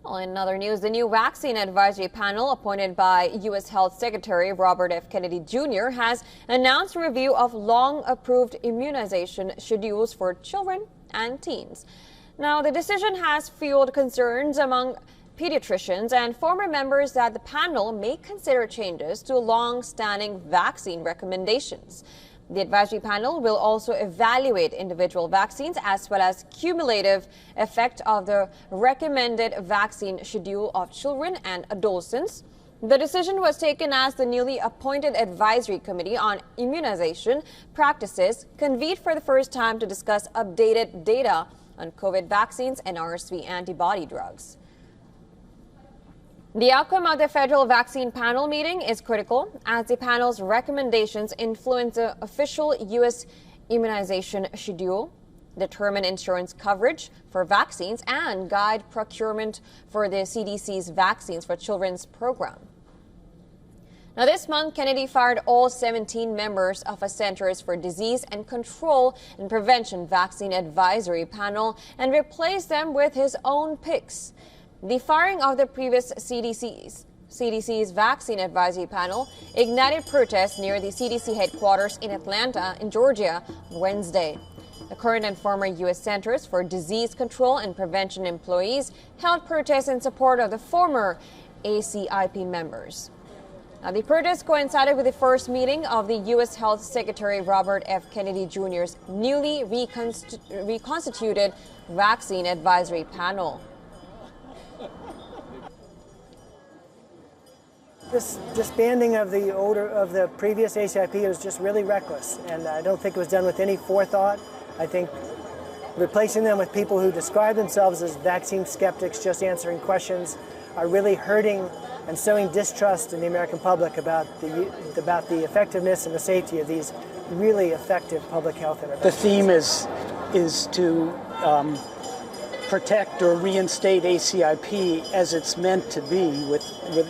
Well, in other news, the new vaccine advisory panel appointed by U.S. Health Secretary Robert F. Kennedy Jr. has announced a review of long-approved immunization schedules for children and teens. Now, the decision has fueled concerns among pediatricians and former members that the panel may consider changes to long-standing vaccine recommendations. The advisory panel will also evaluate individual vaccines as well as cumulative effect of the recommended vaccine schedule of children and adolescents. The decision was taken as the newly appointed Advisory Committee on Immunization Practices convened for the first time to discuss updated data on COVID vaccines and RSV antibody drugs. The outcome of the federal vaccine panel meeting is critical as the panel's recommendations influence the official U.S. immunization schedule, determine insurance coverage for vaccines, and guide procurement for the CDC's Vaccines for Children's program. Now, this month, Kennedy fired all 17 members of a Centers for Disease and Control and Prevention Vaccine Advisory Panel and replaced them with his own picks. The firing of the previous CDC's Vaccine Advisory Panel ignited protests near the CDC headquarters in Atlanta, in Georgia, Wednesday. The current and former U.S. Centers for Disease Control and Prevention employees held protests in support of the former ACIP members. Now, the protests coincided with the first meeting of the U.S. Health Secretary Robert F. Kennedy Jr.'s newly reconstituted Vaccine Advisory Panel. This disbanding of the previous ACIP was just really reckless, and I don't think it was done with any forethought. I think replacing them with people who describe themselves as vaccine skeptics just answering questions are really hurting and sowing distrust in the American public about the effectiveness and the safety of these really effective public health interventions. The theme is to protect or reinstate ACIP as it's meant to be,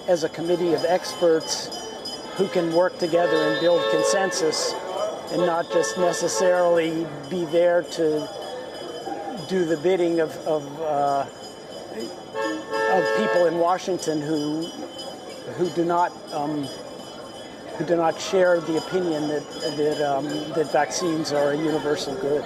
as a committee of experts who can work together and build consensus and not just necessarily be there to do the bidding of people in Washington who do not share the opinion that vaccines are a universal good.